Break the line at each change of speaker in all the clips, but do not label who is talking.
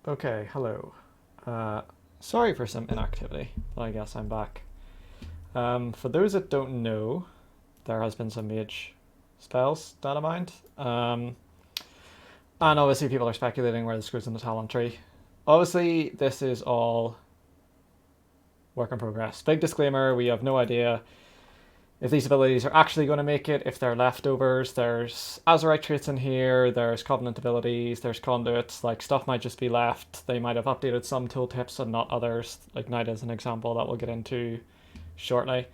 Okay, hello. Sorry for some inactivity, but I guess I'm back. For those that don't know, there has been some mage spells data mined. And obviously people are speculating where this goes in the talent tree. Obviously, this is all work in progress. Big disclaimer, we have no idea if these abilities are actually going to make it, if they're leftovers. There's Azurite traits in here, there's Covenant abilities, there's conduits, like stuff might just be left. They might have updated some tooltips and not others, like Knight as an example that we'll get into shortly.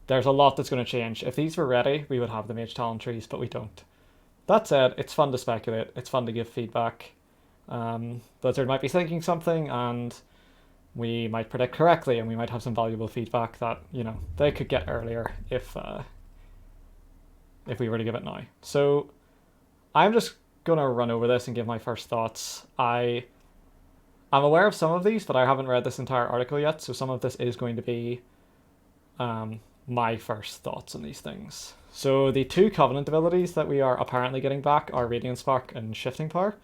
There's a lot that's going to change. If these were ready, we would have the Mage Talent trees, but we don't. That said, it's fun to speculate, it's fun to give feedback. Blizzard might be thinking something, and we might predict correctly, and we might have some valuable feedback that they could get earlier if we were to give it now. So I'm just gonna run over this and give my first thoughts. I'm aware of some of these, but I haven't read this entire article yet, so some of this is going to be my first thoughts on these things. So the two Covenant abilities that we are apparently getting back are Radiant Spark and Shifting Power.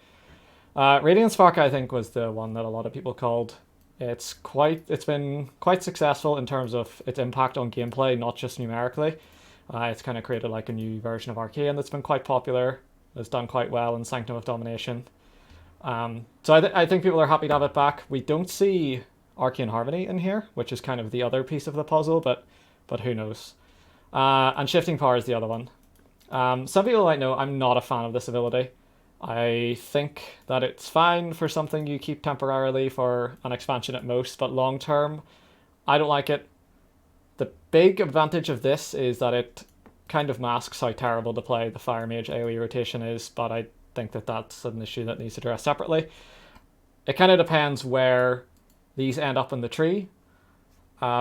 Radiant Spark, I think, was the one that a lot of people called. It's been quite successful in terms of its impact on gameplay, not just numerically. It's kind of created like a new version of Arcane that's been quite popular. It's done quite well in Sanctum of Domination. So I think people are happy to have it back. We don't see Arcane Harmony in here, which is kind of the other piece of the puzzle, but who knows. And Shifting Power is the other one. Some people might know I'm not a fan of this ability. I think that it's fine for something you keep temporarily for an expansion at most, but long term, I don't like it. The big advantage of this is that it kind of masks how terrible to play the Fire Mage AoE rotation is, but I think that that's an issue that needs addressed separately. It kind of depends where these end up in the tree,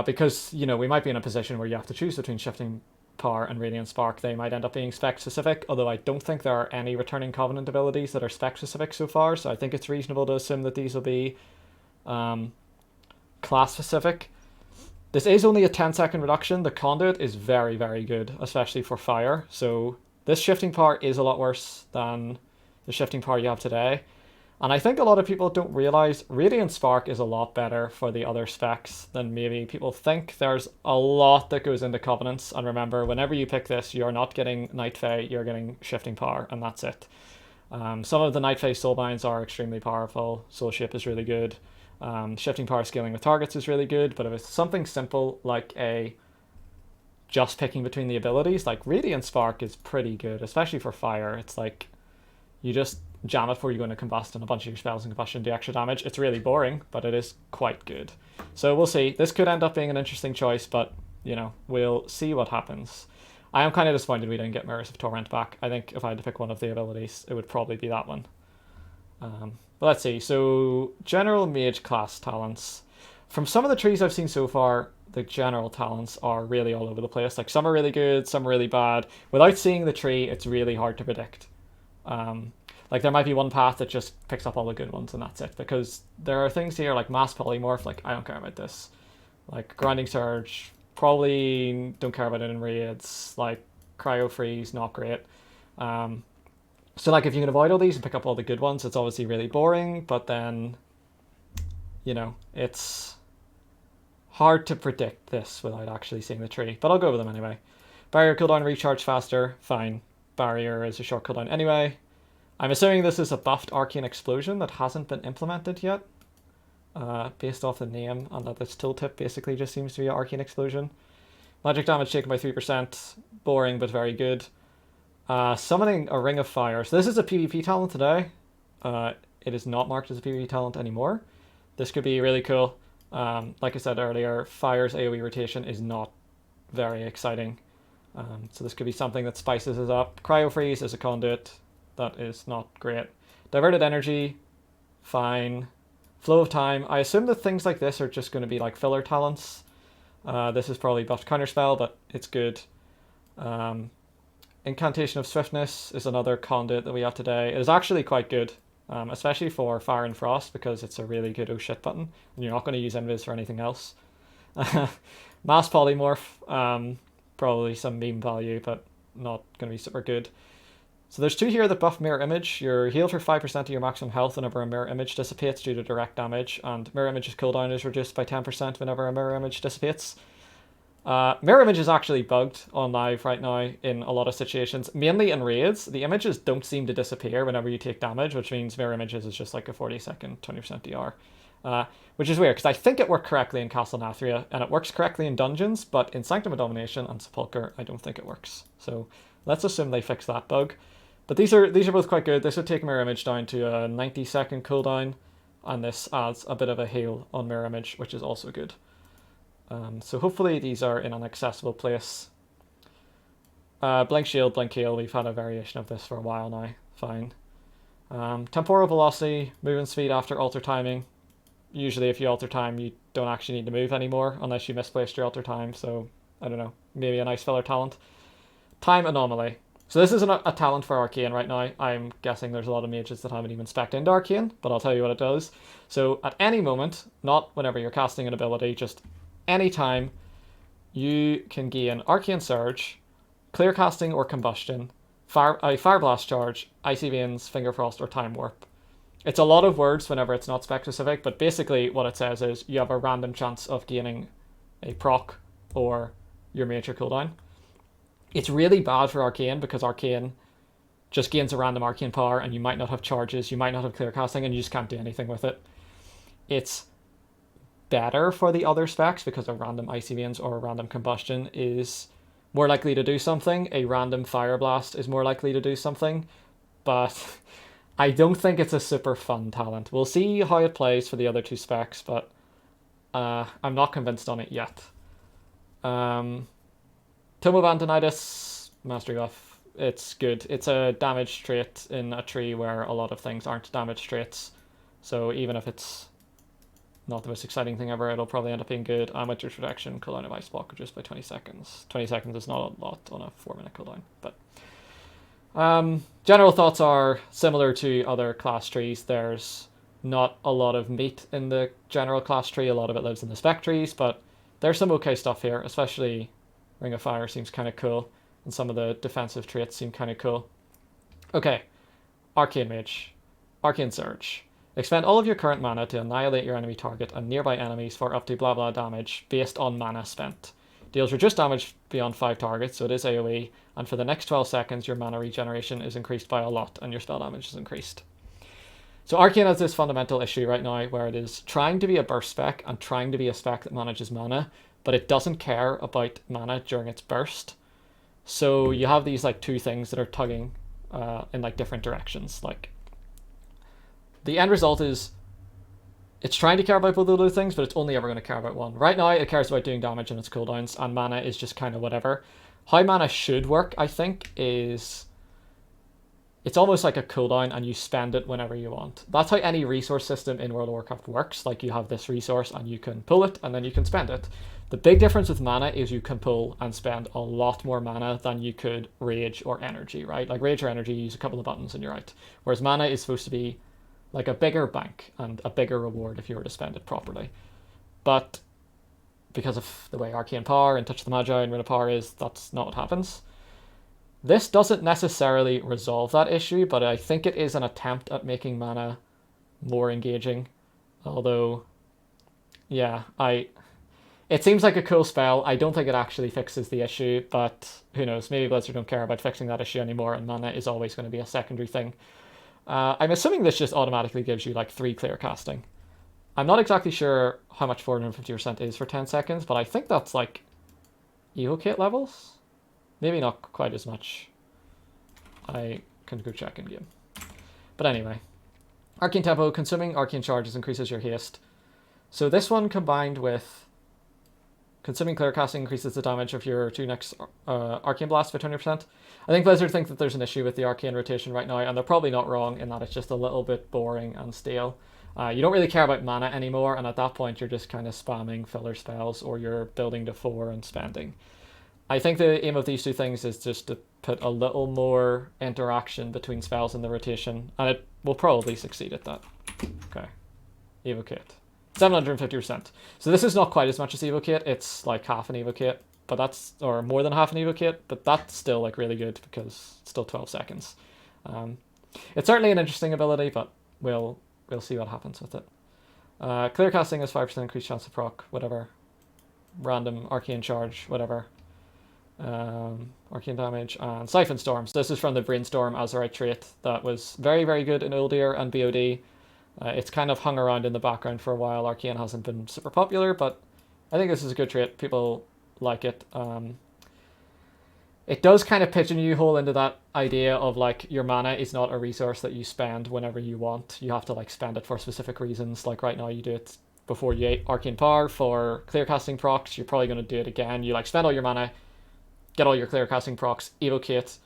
because we might be in a position where you have to choose between Shifting Power and Radiant Spark. They might end up being spec specific, although I don't think there are any returning Covenant abilities that are spec specific so far, so I think it's reasonable to assume that these will be class specific. This is only a 10-second reduction. The conduit is very, very good, especially for fire, so this Shifting Power is a lot worse than the Shifting Power you have today. And I think a lot of people don't realize Radiant Spark is a lot better for the other specs than maybe people think. There's a lot that goes into Covenants, and remember, whenever you pick this, you're not getting Night Fae, you're getting Shifting Power, and that's it. Some of the Night Fae soulbinds are extremely powerful. Soul Shape is really good. Shifting Power scaling with targets is really good, but if it's something simple like just picking between the abilities, like Radiant Spark is pretty good, especially for fire. It's like you just jam it before you go into combust, and a bunch of your spells in combustion do extra damage. It's really boring, but it is quite good. So we'll see. This could end up being an interesting choice, but we'll see what happens. I am kind of disappointed we didn't get Mirrors of Torrent back. I think if I had to pick one of the abilities, it would probably be that one. But let's see. So general mage class talents. From some of the trees I've seen so far, the general talents are really all over the place. Like some are really good, some are really bad. Without seeing the tree, it's really hard to predict. Like there might be one path that just picks up all the good ones and that's it. Because there are things here like Mass Polymorph, like I don't care about this. Like Grinding Surge, probably don't care about it in raids. Like Cryo Freeze, not great. So like if you can avoid all these and pick up all the good ones, it's obviously really boring, but then, it's hard to predict this without actually seeing the tree. But I'll go with them anyway. Barrier cooldown recharge faster, fine. Barrier is a short cooldown anyway. I'm assuming this is a buffed Arcane Explosion that hasn't been implemented yet, based off the name, and that this tooltip basically just seems to be an Arcane Explosion. Magic damage taken by 3%, boring but very good. Summoning a Ring of Fire. So this is a PvP talent today. It is not marked as a PvP talent anymore. This could be really cool. Like I said earlier, Fire's AoE rotation is not very exciting. So this could be something that spices us up. Cryo Freeze is a conduit. That is not great. Diverted Energy, fine. Flow of Time. I assume that things like this are just going to be like filler talents. This is probably buffed Counterspell, but it's good. Incantation of Swiftness is another conduit that we have today. It is actually quite good, especially for Fire and Frost, because it's a really good oh shit button, and you're not going to use Invis for anything else. Mass Polymorph, probably some meme value, but not going to be super good. So there's two here that buff Mirror Image. You're healed for 5% of your maximum health whenever a Mirror Image dissipates due to direct damage, and Mirror Image's cooldown is reduced by 10% whenever a Mirror Image dissipates. Mirror Image is actually bugged on live right now in a lot of situations, mainly in raids. The images don't seem to disappear whenever you take damage, which means Mirror Images is just like a 40-second, 20% DR. Which is weird, because I think it worked correctly in Castle Nathria, and it works correctly in dungeons, but in Sanctum of Domination and Sepulchre, I don't think it works. So let's assume they fix that bug. But these are both quite good. This would take Mirror Image down to a 90-second cooldown, and this adds a bit of a heal on Mirror Image, which is also good. So hopefully these are in an accessible place. Blink Shield, Blink Heal, we've had a variation of this for a while now. Fine. Temporal Velocity, movement speed after alter timing. Usually if you alter time, you don't actually need to move anymore, unless you misplaced your alter time, so, I don't know, maybe a nice filler talent. Time Anomaly. So this isn't a talent for Arcane right now. I'm guessing there's a lot of mages that haven't even spec'd into Arcane, but I'll tell you what it does. So at any moment, not whenever you're casting an ability, just any time, you can gain Arcane Surge, Clear Casting or Combustion, Fire Blast Charge, Icy Veins, Finger Frost, or Time Warp. It's a lot of words whenever it's not spec specific, but basically what it says is you have a random chance of gaining a proc or your major cooldown. It's really bad for Arcane because Arcane just gains a random Arcane power and you might not have charges, you might not have clear casting, and you just can't do anything with it. It's better for the other specs because a random Icy Veins or a random Combustion is more likely to do something. A random Fire Blast is more likely to do something, but I don't think it's a super fun talent. We'll see how it plays for the other two specs, but I'm not convinced on it yet. Tome of Antonidas, Mastery buff. It's good. It's a damage trait in a tree where a lot of things aren't damage traits. So even if it's not the most exciting thing ever, it'll probably end up being good. And Winter's Protection, cooldown of Ice Block reduced by 20 seconds. 20 seconds is not a lot on a 4-minute cooldown, but general thoughts are similar to other class trees. There's not a lot of meat in the general class tree. A lot of it lives in the spec trees, but there's some okay stuff here, especially Ring of Fire seems kind of cool, and some of the defensive traits seem kind of cool. Okay, Arcane Mage. Arcane Surge. Expend all of your current mana to annihilate your enemy target and nearby enemies for up to blah blah damage based on mana spent. Deals reduced damage beyond 5 targets, so it is AoE, and for the next 12 seconds your mana regeneration is increased by a lot and your spell damage is increased. So Arcane has this fundamental issue right now where it is trying to be a burst spec and trying to be a spec that manages mana, but it doesn't care about mana during its burst. So you have these like two things that are tugging in like different directions. Like the end result is it's trying to care about both of those things, but it's only ever going to care about one. Right now it cares about doing damage in its cooldowns, and mana is just kind of whatever. How mana should work, I think, is it's almost like a cooldown and you spend it whenever you want. That's how any resource system in World of Warcraft works. Like you have this resource and you can pull it and then you can spend it. The big difference with mana is you can pull and spend a lot more mana than you could rage or energy, right? Like rage or energy, you use a couple of buttons and you're out. Whereas mana is supposed to be like a bigger bank and a bigger reward if you were to spend it properly. But because of the way Arcane Power and Touch of the Magi and Ring of Power is, that's not what happens. This doesn't necessarily resolve that issue, but I think it is an attempt at making mana more engaging. Although, yeah, it seems like a cool spell. I don't think it actually fixes the issue, but who knows? Maybe Blizzard don't care about fixing that issue anymore, and mana is always going to be a secondary thing. I'm assuming this just automatically gives you like 3 clear casting. I'm not exactly sure how much 450% is for 10 seconds, but I think that's like Evocate levels? Maybe not quite as much. I can go check in game. But anyway. Arcane Tempo, consuming Arcane Charges increases your haste. So this one combined with consuming Clear Casting increases the damage of your 2 next Arcane Blasts by 20%. I think Blizzard think that there's an issue with the Arcane rotation right now, and they're probably not wrong in that it's just a little bit boring and stale. You don't really care about mana anymore, and at that point you're just kind of spamming filler spells, or you're building to 4 and spending. I think the aim of these two things is just to put a little more interaction between spells in the rotation, and it will probably succeed at that. Okay. Evocate. 750%. So this is not quite as much as Evocate, it's like half an Evocate, but that's, or more than half an Evocate, but that's still like really good because it's still 12 seconds. It's certainly an interesting ability, but we'll see what happens with it. Clear casting is 5% increased chance of proc, whatever. Random arcane charge, whatever. Arcane damage and Siphon Storms. This is from the Brainstorm Azurite trait that was very, very good in Uldir and BOD. It's kind of hung around in the background for a while. Arcane hasn't been super popular, but I think this is a good trait. People like it. It does kind of pigeonhole into that idea of like your mana is not a resource that you spend whenever you want. You have to like spend it for specific reasons. Like right now you do it before you Arcane Power for clear casting procs. You're probably going to do it again. You like spend all your mana, get all your clear casting procs, evocate,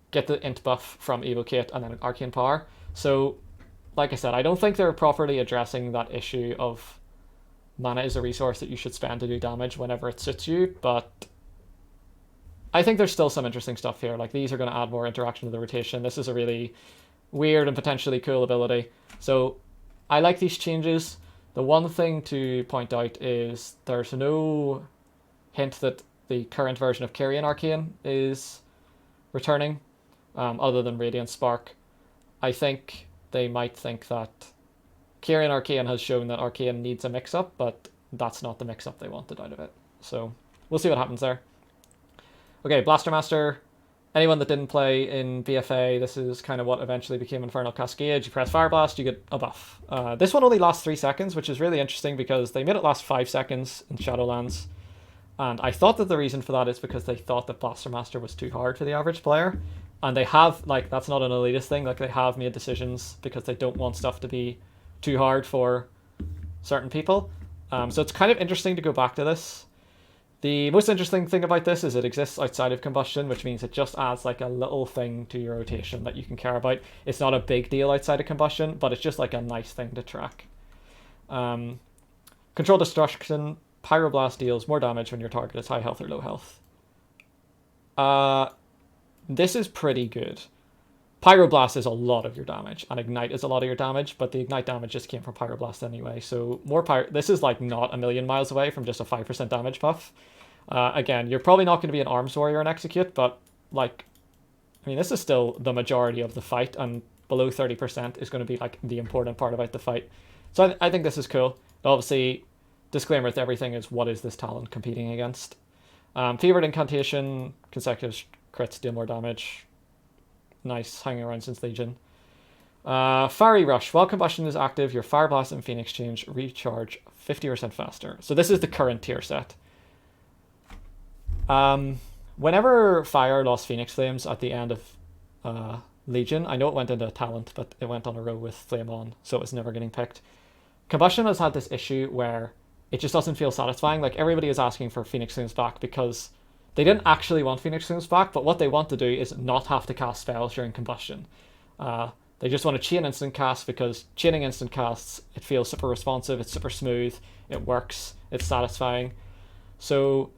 get the int buff from evocate, and then Arcane Power. So like I said, I don't think they're properly addressing that issue of mana is a resource that you should spend to do damage whenever it suits you, but I think there's still some interesting stuff here. Like these are going to add more interaction to the rotation. This is a really weird and potentially cool ability. So I like these changes. The one thing to point out is there's no hint that the current version of Kyrian Arcane is returning, other than Radiant Spark. I think they might think that Kyrian Arcane has shown that Arcane needs a mix-up, but that's not the mix-up they wanted out of it. So we'll see what happens there. Okay, Blaster Master. Anyone that didn't play in BFA, this is kind of what eventually became Infernal Cascade. You press Fire Blast, you get a buff. This one only lasts 3 seconds, which is really interesting because they made it last 5 seconds in Shadowlands. And I thought that the reason for that is because they thought that Blaster Master was too hard for the average player. And they have, like, that's not an elitist thing. Like, they have made decisions because they don't want stuff to be too hard for certain people. So it's kind of interesting to go back to this. The most interesting thing about this is it exists outside of combustion, which means it just adds like a little thing to your rotation that you can care about. It's not a big deal outside of combustion, but it's just like a nice thing to track. Control Destruction. Pyroblast deals more damage when your target is high health or low health. This is pretty good. Pyroblast is a lot of your damage, and Ignite is a lot of your damage, but the Ignite damage just came from Pyroblast anyway, so more this is like not a million miles away from just a 5% damage buff. Again, you're probably not going to be an Arms Warrior and Execute, but like, I mean, this is still the majority of the fight, and below 30% is going to be like the important part about the fight. So I think this is cool. Obviously, disclaimer with everything is what is this talent competing against? Fevered Incantation, consecutive crits deal more damage. Nice, hanging around since Legion. Fiery Rush. While combustion is active, your Fire Blast and Phoenix Change recharge 50% faster. So this is the current tier set. Whenever Fire lost Phoenix Flames at the end of Legion, I know it went into a talent, but it went on a row with Flame On, so it was never getting picked. Combustion has had this issue where it just doesn't feel satisfying. Like, everybody is asking for Phoenix Flames back because they didn't actually want Phoenix Flames back, but what they want to do is not have to cast spells during combustion. They just want to chain instant cast because chaining instant casts, it feels super responsive, it's super smooth, it works, it's satisfying. So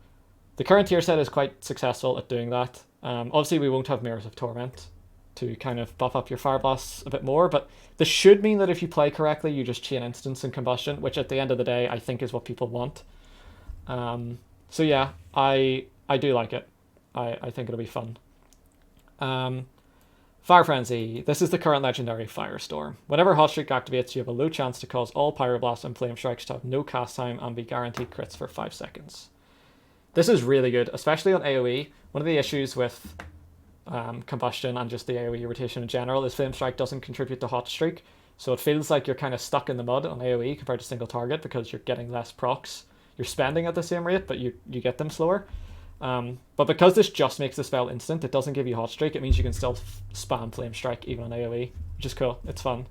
the current tier set is quite successful at doing that. Obviously, we won't have Mirrors of Torment to kind of buff up your Fire Blasts a bit more, but this should mean that if you play correctly, you just chain instants in combustion, which at the end of the day, I think is what people want. So yeah, I do like it. I think it'll be fun. Fire Frenzy. This is the current legendary Firestorm. Whenever Hot Streak activates, you have a low chance to cause all Pyroblasts and Flame Strikes to have no cast time and be guaranteed crits for 5 seconds. This is really good, especially on AoE. One of the issues with combustion and just the AoE rotation in general is Flame Strike doesn't contribute to Hot Streak, so it feels like you're kind of stuck in the mud on AoE compared to single target because you're getting less procs. You're spending at the same rate, but you get them slower. But because this just makes the spell instant, it doesn't give you Hot Streak, it means you can still spam Flame Strike even on AoE, which is cool. It's fun.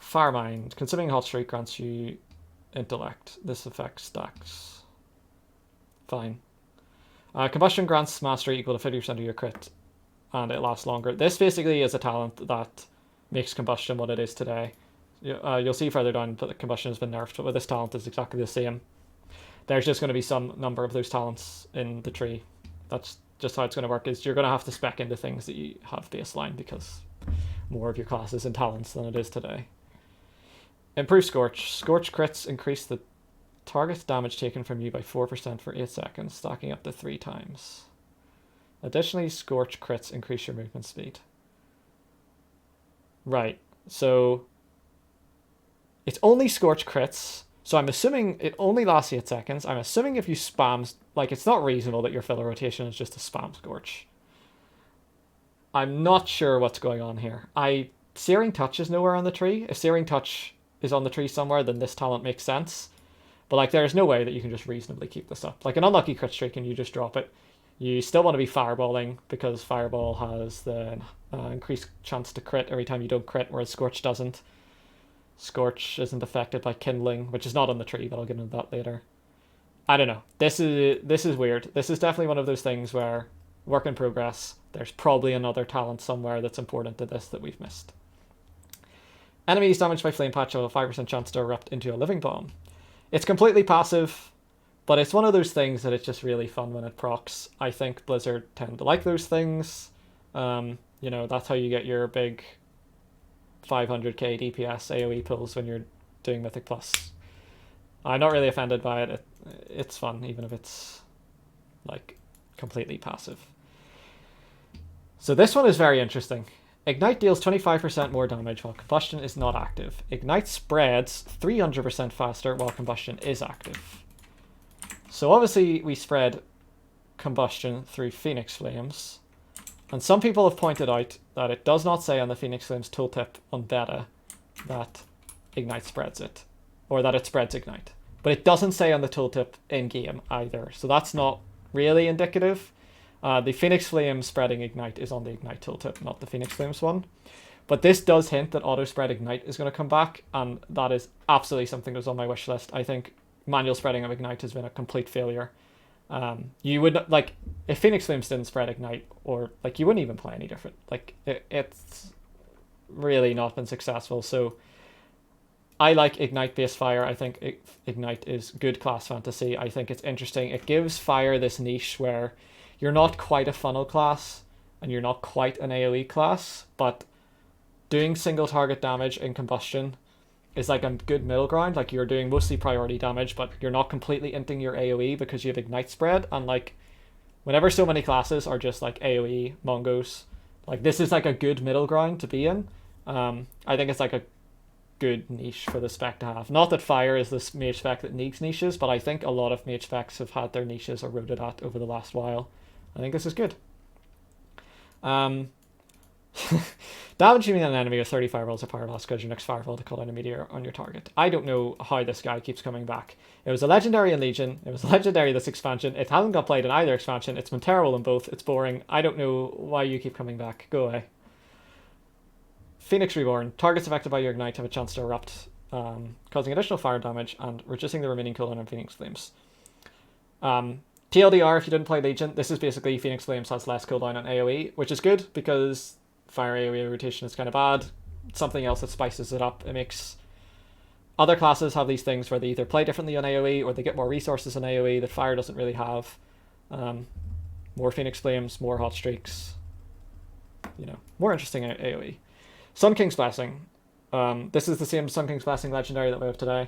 Firemind. Consuming Hot Streak grants you Intellect. This effect stacks. Fine. Combustion grants Mastery equal to 50% of your crit, and it lasts longer. This basically is a talent that makes Combustion what it is today. You'll see further down that Combustion has been nerfed, but with this talent it's exactly the same. There's just going to be some number of those talents in the tree. That's just how it's going to work, is you're going to have to spec into things that you have baseline because more of your class is in talents than it is today. Improve Scorch. Scorch crits increase the target's damage taken from you by 4% for 8 seconds, stacking up to 3 times. Additionally, Scorch crits increase your movement speed. Right, so it's only Scorch crits, so I'm assuming it only lasts 8 seconds. I'm assuming if you spam, like, it's not reasonable that your filler rotation is just to spam Scorch. I'm not sure what's going on here. Searing Touch is nowhere on the tree. If Searing Touch is on the tree somewhere, then this talent makes sense. But, like, there's no way that you can just reasonably keep this up. Like, an unlucky crit streak and you just drop it. You still want to be fireballing, because Fireball has the increased chance to crit every time you don't crit, whereas Scorch doesn't. Scorch isn't affected by Kindling, which is not on the tree, but I'll get into that later. I don't know. This is weird. This is definitely one of those things where, work in progress, there's probably another talent somewhere that's important to this that we've missed. Enemies damaged by Flame Patch have a 5% chance to erupt into a Living Bomb. It's completely passive, but it's one of those things that it's just really fun when it procs. I think Blizzard tend to like those things. You know, that's how you get your big 500k DPS AoE pulls when you're doing Mythic Plus. I'm not really offended by it. It's fun, even if it's, like, completely passive. So this one is very interesting. Ignite deals 25% more damage while Combustion is not active. Ignite spreads 300% faster while Combustion is active. So obviously we spread Combustion through Phoenix Flames. And some people have pointed out that it does not say on the Phoenix Flames tooltip on beta that Ignite spreads it, or that it spreads Ignite. But it doesn't say on the tooltip in-game either, so that's not really indicative. The Phoenix Flames spreading Ignite is on the Ignite tooltip, not the Phoenix Flames one. But this does hint that auto-spread Ignite is going to come back, and that is absolutely something that's on my wish list. I think manual spreading of Ignite has been a complete failure. You would, like, if Phoenix Flames didn't spread Ignite, or, like, you wouldn't even play any different. Like, it's really not been successful. So I like Ignite based fire. I think Ignite is good class fantasy. I think it's interesting. It gives fire this niche where you're not quite a funnel class and you're not quite an AoE class, but doing single target damage in Combustion is like a good middle ground. Like, you're doing mostly priority damage, but you're not completely inting your AoE because you have Ignite spread. And, like, whenever so many classes are just like AoE mongos, like, this is like a good middle ground to be in. I think it's like a good niche for the spec to have. Not that fire is this mage spec that needs niches, but I think a lot of mage specs have had their niches eroded at over the last while. I think this is good. Damaging an enemy with 30 fireballs of Pyro Blast causes your next fireball to call down a meteor on your target. I don't know how this guy keeps coming back. It was a legendary in Legion. It was a legendary this expansion. It hasn't got played in either expansion. It's been terrible in both. It's boring. I don't know why you keep coming back. Go away. Phoenix Reborn. Targets affected by your Ignite have a chance to erupt, causing additional fire damage and reducing the remaining cooldown on Phoenix Flames. TLDR, if you didn't play Legion, this is basically Phoenix Flames has less cooldown on AoE, which is good because fire AoE rotation is kind of bad. Something else that spices it up. It makes other classes have these things where they either play differently on AoE or they get more resources on AoE that fire doesn't really have. More Phoenix Flames, more hot streaks. You know, more interesting AoE. Sun King's Blessing. This is the same Sun King's Blessing legendary that we have today.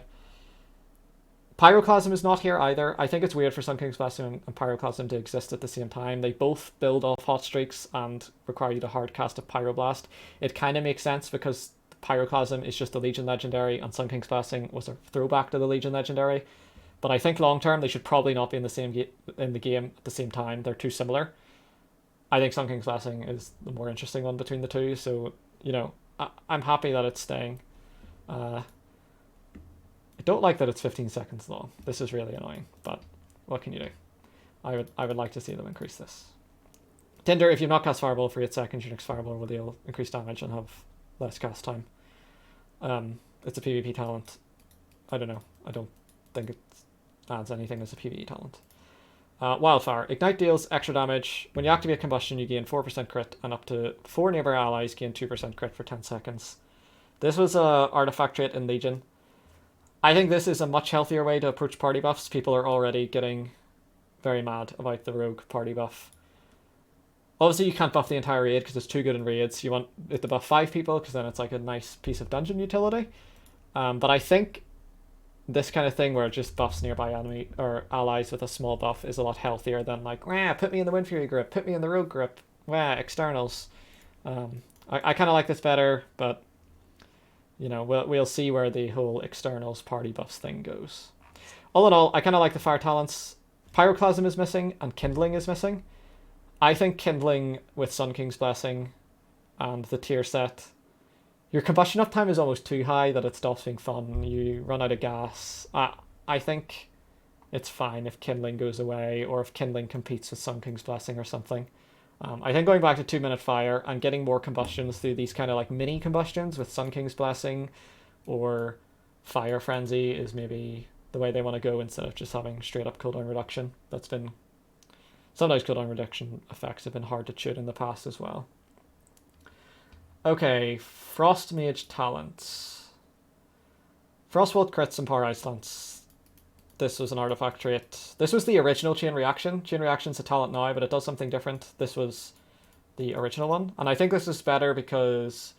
Pyroclasm is not here either. I think it's weird for Sun King's Blessing and Pyroclasm to exist at the same time. They both build off hot streaks and require you to hard cast a Pyroblast. It kind of makes sense because Pyroclasm is just the Legion legendary and Sun King's Blessing was a throwback to the Legion legendary. But I think long term they should probably not be in the same in the game at the same time. They're too similar. I think Sun King's Blessing is the more interesting one between the two. So, you know, I'm happy that it's staying. I don't like that it's 15 seconds long. This is really annoying, but what can you do? I would like to see them increase this. Tinder, if you've not cast Fireball for 8 seconds, your next Fireball will deal increased damage and have less cast time. It's a PvP talent. I don't know. I don't think it adds anything as a PvE talent. Wildfire. Ignite deals extra damage. When you activate Combustion, you gain 4% crit, and up to 4 nearby allies gain 2% crit for 10 seconds. This was a artifact trait in Legion. I think this is a much healthier way to approach party buffs. People are already getting very mad about the rogue party buff. Obviously, you can't buff the entire raid because it's too good in raids. You want it to buff 5 people because then it's like a nice piece of dungeon utility. But I think this kind of thing where it just buffs nearby enemy or allies with a small buff is a lot healthier than like, wah, put me in the Wind Fury grip, put me in the Rogue grip, wah, externals. I kind of like this better, but you know, we'll see where the whole externals party buffs thing goes. All in all, I kind of like the fire talents. Pyroclasm is missing and Kindling is missing. I think Kindling with Sun King's Blessing and the tier set, your combustion uptime is almost too high that it stops being fun. You run out of gas. I think it's fine if Kindling goes away or if Kindling competes with Sun King's Blessing or something. I think going back to 2-minute fire and getting more combustions through these kind of like mini combustions with Sun King's Blessing or Fire Frenzy is maybe the way they want to go instead of just having straight up cooldown reduction. That's been... Sometimes cooldown reduction effects have been hard to shoot in the past as well. Okay, Frost Mage Talents. Frostbolt crits and Power Ice Lance. This was an artifact trait. This was the original Chain Reaction. Chain Reaction's a talent now, but it does something different. This was the original one. And I think this is better because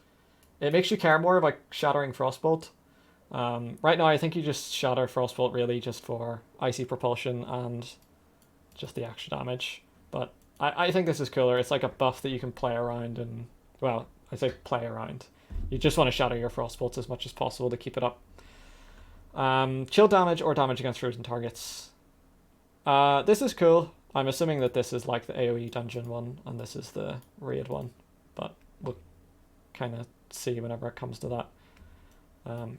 it makes you care more about shattering Frostbolt. Right now, I think you just shatter Frostbolt really just for Icy Propulsion and just the extra damage. But I think this is cooler. It's like a buff that you can play around and... Well, I say play around. You just want to shatter your Frostbolts as much as possible to keep it up. Chill damage or damage against frozen targets. This is cool. I'm assuming that this is like the AoE dungeon one and this is the raid one, but we'll kind of see whenever it comes to that.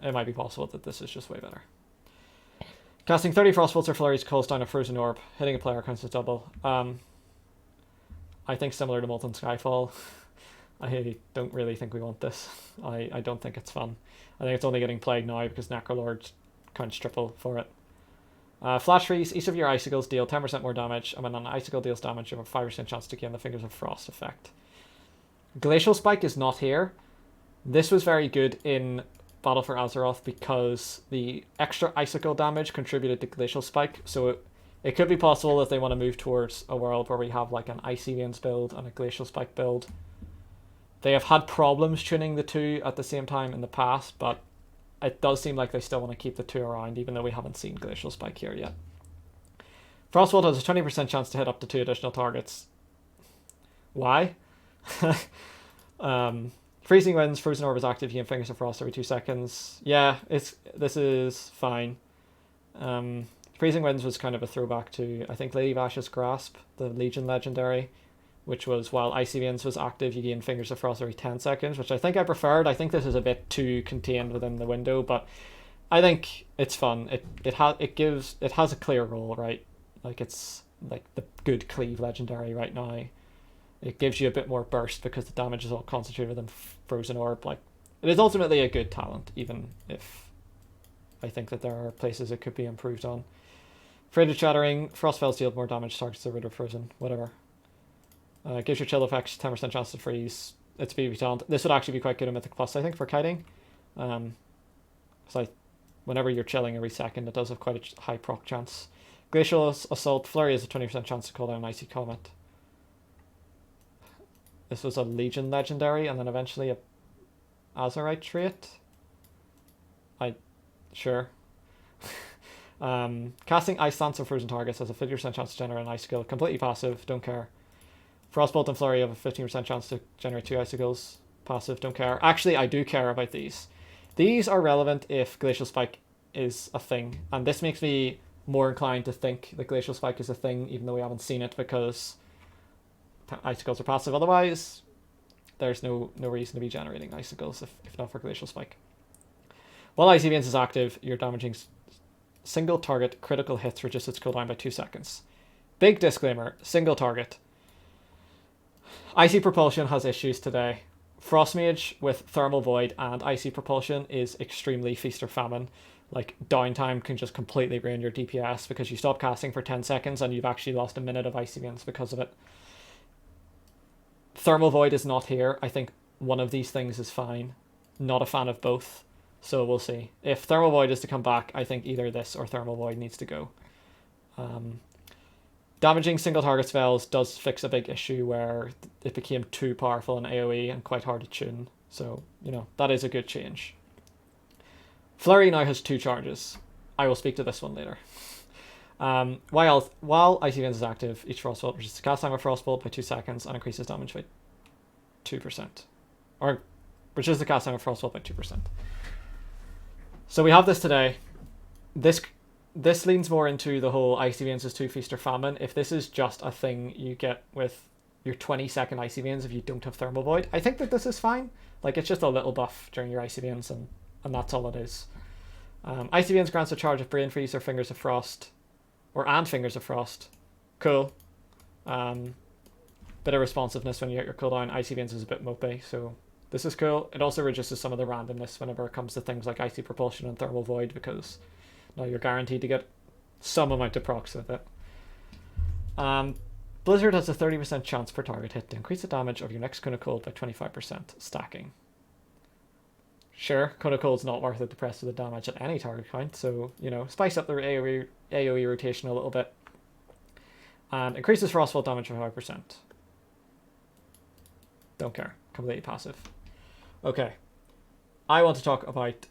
It might be possible that this is just way better. Casting 30 Frostbolts or Flurries calls down a frozen orb. Hitting a player counts as double. I think similar to Molten Skyfall. I don't really think we want this. I don't think it's fun. I think it's only getting played now because Necrolord counts triple for it. Flash Freeze. Each of your icicles deal 10% more damage, and when an icicle deals damage, you have a 5% chance to gain the Fingers of Frost effect. Glacial Spike is not here. This was very good in Battle for Azeroth because the extra icicle damage contributed to Glacial Spike, so it could be possible that they want to move towards a world where we have like an Icy Veins build and a Glacial Spike build. They have had problems tuning the two at the same time in the past, but it does seem like they still want to keep the two around, even though we haven't seen Glacial Spike here yet. Frostbolt has a 20% chance to hit up to 2 additional targets. Why? Freezing Winds, Frozen Orb is active, you can Fingers of Frost every 2 seconds. Yeah, this is fine. Freezing Winds was kind of a throwback to, I think, Lady Vash's Grasp, the Legion legendary, which was while Icy Veins was active, you gain Fingers of Frost every 10 seconds, which I think I preferred. I think this is a bit too contained within the window, but I think it's fun. It has a clear role, right? Like it's like the good cleave legendary right now. It gives you a bit more burst because the damage is all concentrated within Frozen Orb. Like it is ultimately a good talent, even if I think that there are places it could be improved on. Afraid of Shattering, Frost Spells deal more damage to targets that are frozen, whatever. Gives your chill effects 10% chance to freeze. It's PvP talent. This would actually be quite good in Mythic Plus, I think, for kiting. So whenever you're chilling every second, it does have quite a high proc chance. Glacial Assault. Flurry has a 20% chance to call down an Icy Comet. This was a Legion legendary and then eventually a Azerite trait. Sure. Casting Ice Lance or Frozen Targets has a 50% chance to generate an Icicle. Completely passive, don't care. Frostbolt and Flurry have a 15% chance to generate 2 Icicles. Passive, don't care. Actually, I do care about these. These are relevant if Glacial Spike is a thing. And this makes me more inclined to think that Glacial Spike is a thing, even though we haven't seen it, because Icicles are passive. Otherwise, there's no reason to be generating Icicles if not for Glacial Spike. While Icy Veins is active, you're damaging single target critical hits reduce its cooldown by 2 seconds. Big disclaimer, single target. Icy Propulsion has issues today. Frostmage with Thermal Void and Icy Propulsion is extremely feast or famine. Like, downtime can just completely ruin your DPS because you stop casting for 10 seconds and you've actually lost a minute of Icy Veins because of it. Thermal Void is not here. I think one of these things is fine. Not a fan of both. So we'll see. If Thermal Void is to come back, I think either this or Thermal Void needs to go. Damaging single target spells does fix a big issue where it became too powerful in AoE and quite hard to tune. So, that is a good change. Flurry now has 2 charges. I will speak to this one later. While Icy Veins is active, each Frostbolt reduces the cast time of Frostbolt by 2 seconds and increases damage by 2%. Or reduces the cast time of Frostbolt by 2%. So we have this today. This leans more into the whole Icy Veins is 2 Feast or Famine. If this is just a thing you get with your 20-second Icy Veins if you don't have Thermal Void, I think that this is fine. Like, it's just a little buff during your Icy Veins, and that's all it is. Icy Veins grants a charge of Brain Freeze or Fingers of Frost. And Fingers of Frost. Cool. Bit of responsiveness when you get your cooldown. Icy Veins is a bit mopey, so this is cool. It also reduces some of the randomness whenever it comes to things like Icy Propulsion and Thermal Void, because now you're guaranteed to get some amount of procs with it. Blizzard has a 30% chance per target hit to increase the damage of your next Cone of Cold by 25%, stacking. Sure, Cone of Cold's not worth it to press with the damage at any target count, so, you know, spice up the AoE rotation a little bit. And increases Frostbolt damage by 5%. Don't care. Completely passive. Okay. I want to talk about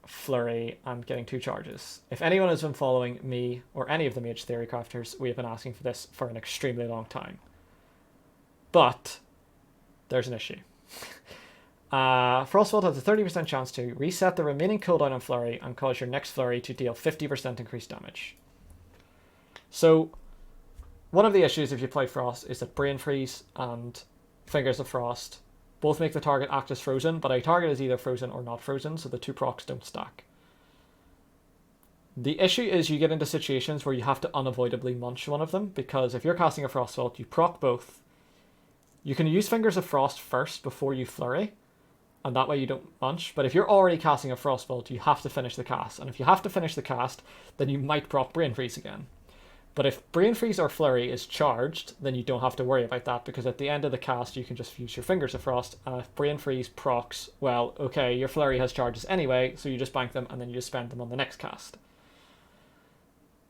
Flurry and getting 2 charges. If anyone has been following me or any of the Mage Theory crafters, we have been asking for this for an extremely long time. But there's an issue. Frostbolt has a 30% chance to reset the remaining cooldown on Flurry and cause your next Flurry to deal 50% increased damage. So, one of the issues if you play Frost is that Brain Freeze and Fingers of Frost both make the target act as frozen, but a target is either frozen or not frozen, so the 2 procs don't stack. The issue is you get into situations where you have to unavoidably munch one of them, because if you're casting a Frostbolt, you proc both. You can use Fingers of Frost first before you Flurry, and that way you don't munch. But if you're already casting a Frostbolt, you have to finish the cast. And if you have to finish the cast, then you might proc Brain Freeze again. But if Brain Freeze or Flurry is charged, then you don't have to worry about that, because at the end of the cast, you can just use your Fingers of Frost, and if Brain Freeze procs, well, okay, your Flurry has charges anyway, so you just bank them, and then you just spend them on the next cast.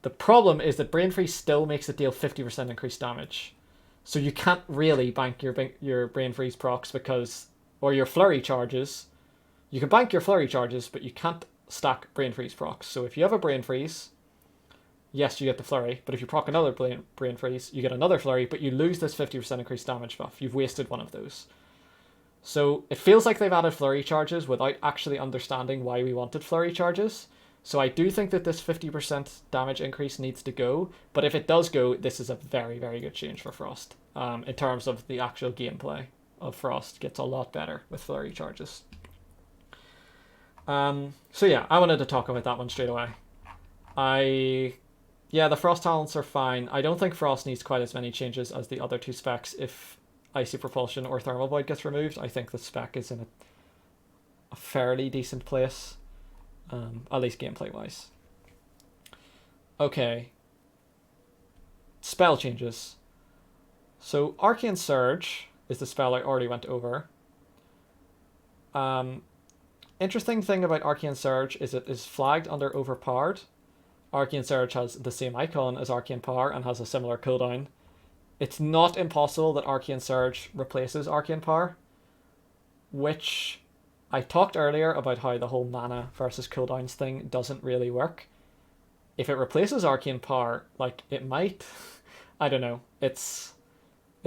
The problem is that Brain Freeze still makes it deal 50% increased damage. So you can't really bank your Brain Freeze procs or your Flurry charges. You can bank your Flurry charges, but you can't stack Brain Freeze procs. So if you have a Brain Freeze, yes, you get the Flurry, but if you proc another Brain Freeze, you get another Flurry, but you lose this 50% increased damage buff. You've wasted one of those. So it feels like they've added Flurry charges without actually understanding why we wanted Flurry charges. So I do think that this 50% damage increase needs to go, but if it does go, this is a very, very good change for Frost. In terms of the actual gameplay of Frost, gets a lot better with Flurry charges. So yeah, I wanted to talk about that one straight away. Yeah, the Frost talents are fine. I don't think Frost needs quite as many changes as the other 2 specs if Icy Propulsion or Thermal Void gets removed. I think the spec is in a fairly decent place, at least gameplay-wise. Okay. Spell changes. So Arcane Surge is the spell I already went over. Interesting thing about Arcane Surge is it is flagged under Overpowered. Arcane Surge has the same icon as Arcane Power and has a similar cooldown. It's not impossible that Arcane Surge replaces Arcane Power, which I talked earlier about how the whole mana versus cooldowns thing doesn't really work. If it replaces Arcane Power, like, it might. I don't know. It's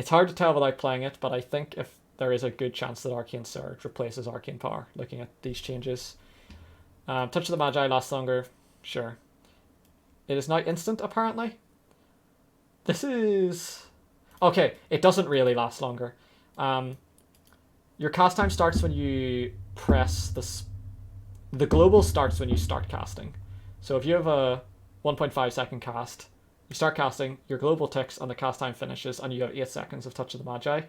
hard to tell without playing it, but I think if there is a good chance that Arcane Surge replaces Arcane Power, looking at these changes. Touch of the Magi lasts longer. Sure. It is now instant, apparently. This is... Okay, it doesn't really last longer. Your cast time starts when you press the global starts when you start casting. So if you have a 1.5 second cast, you start casting, your global ticks, and the cast time finishes, and you have 8 seconds of Touch of the Magi.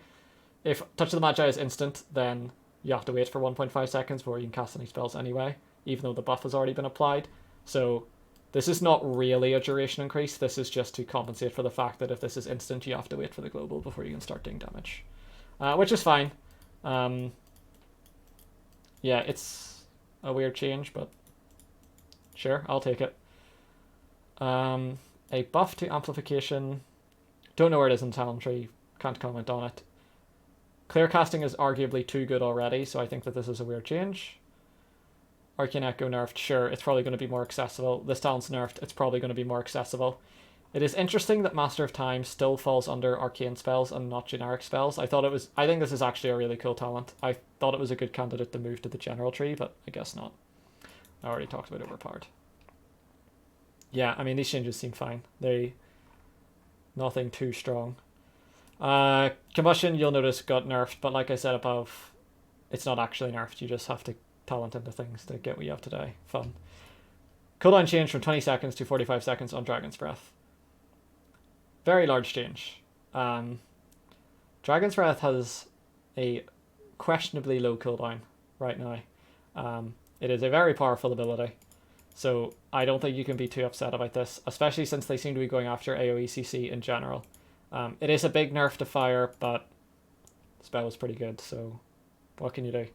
If Touch of the Magi is instant, then you have to wait for 1.5 seconds before you can cast any spells anyway, even though the buff has already been applied. So this is not really a duration increase, this is just to compensate for the fact that if this is instant, you have to wait for the global before you can start doing damage. Which is fine. Yeah, it's a weird change, but sure, I'll take it. A buff to amplification. Don't know where it is in talent tree, can't comment on it. Clear casting is arguably too good already, so I think that this is a weird change. Arcane Echo nerfed, sure, it's probably going to be more accessible. This talent's nerfed, it's probably going to be more accessible. It is interesting that Master of Time still falls under arcane spells and not generic spells. I think this is actually a really cool talent. I thought it was a good candidate to move to the general tree, but I guess not. I already talked about overpowered. Yeah, I mean, these changes seem fine. Nothing too strong. Combustion, you'll notice, got nerfed, but like I said above, it's not actually nerfed. You just have to talent into things to get what you have today. Fun. Cooldown change from 20 seconds to 45 seconds on Dragon's Breath. Very large change. Dragon's Breath has a questionably low cooldown right now. It is a very powerful ability, so I don't think you can be too upset about this, especially since they seem to be going after AoE CC in general. It is a big nerf to fire, but the spell was pretty good, so what can you do?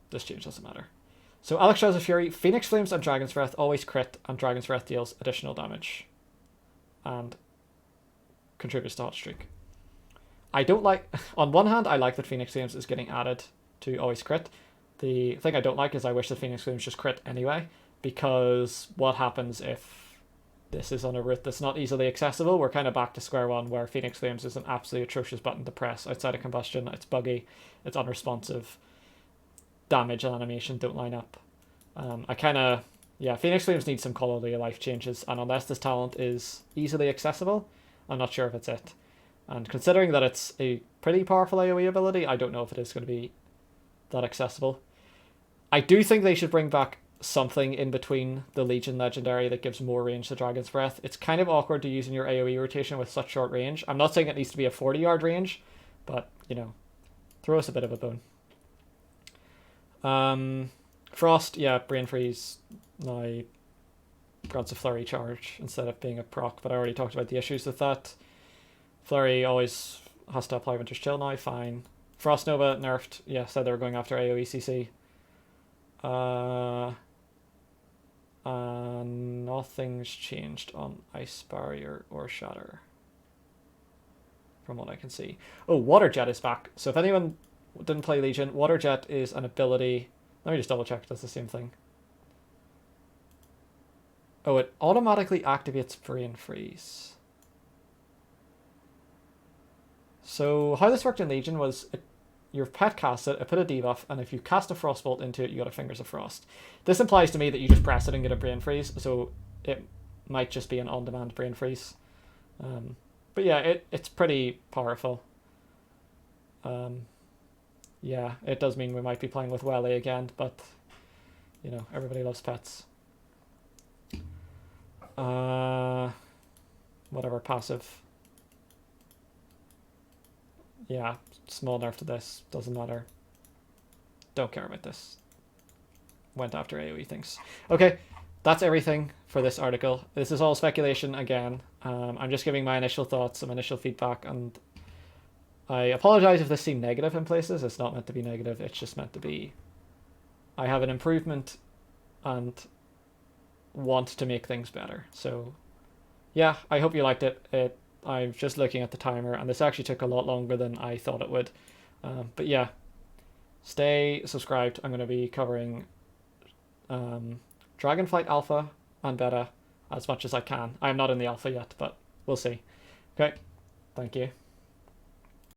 This change doesn't matter. So Alex Shadows of Fury, Phoenix Flames and Dragon's Breath always crit, and Dragon's Breath deals additional damage and contributes to Hot Streak. I don't like, on one hand, I like that Phoenix Flames is getting added to always crit. The thing I don't like is I wish the Phoenix Flames just crit anyway, because what happens if this is on a route that's not easily accessible? We're kind of back to square one, where Phoenix Flames is an absolutely atrocious button to press outside of Combustion. It's buggy, it's unresponsive, damage and animation don't line up. Phoenix Flames needs some quality of life changes, and unless this talent is easily accessible, I'm not sure if it's it. And considering that it's a pretty powerful AoE ability, I don't know if it is going to be that accessible. I do think they should bring back something in between the Legion Legendary that gives more range to Dragon's Breath. It's kind of awkward to use in your AoE rotation with such short range. I'm not saying it needs to be a 40-yard range, but, throw us a bit of a bone. Frost, yeah, Brain Freeze now grants a Flurry charge instead of being a proc, but I already talked about the issues with that. Flurry always has to apply Winter's Chill now, fine. Frost Nova nerfed, yeah, said they were going after AoE CC. Nothing's changed on Ice Barrier or Shatter, from what I can see. Oh, Water Jet is back. So if anyone didn't play Legion, Water Jet is an ability. Let me just double check if that's the same thing. Oh, it automatically activates Brain Freeze. So how this worked in Legion was your pet casts it put a debuff, and if you cast a Frostbolt into it, you got a Fingers of Frost. This implies to me that you just press it and get a Brain Freeze, so it might just be an on-demand Brain Freeze. But yeah, it's pretty powerful. Yeah, it does mean we might be playing with Welly again, but, everybody loves pets. Whatever, passive. Yeah, small nerf to this, doesn't matter. Don't care about this. Went after AoE things. Okay, that's everything for this article. This is all speculation again. I'm just giving my initial thoughts, some initial feedback, and I apologize if this seemed negative in places. It's not meant to be negative, it's just meant to be... I have an improvement and want to make things better. So, yeah, I hope you liked it. I'm just looking at the timer, and this actually took a lot longer than I thought it would. But yeah, stay subscribed. I'm going to be covering Dragonflight Alpha and Beta as much as I can. I'm not in the Alpha yet, but we'll see. Okay, thank you.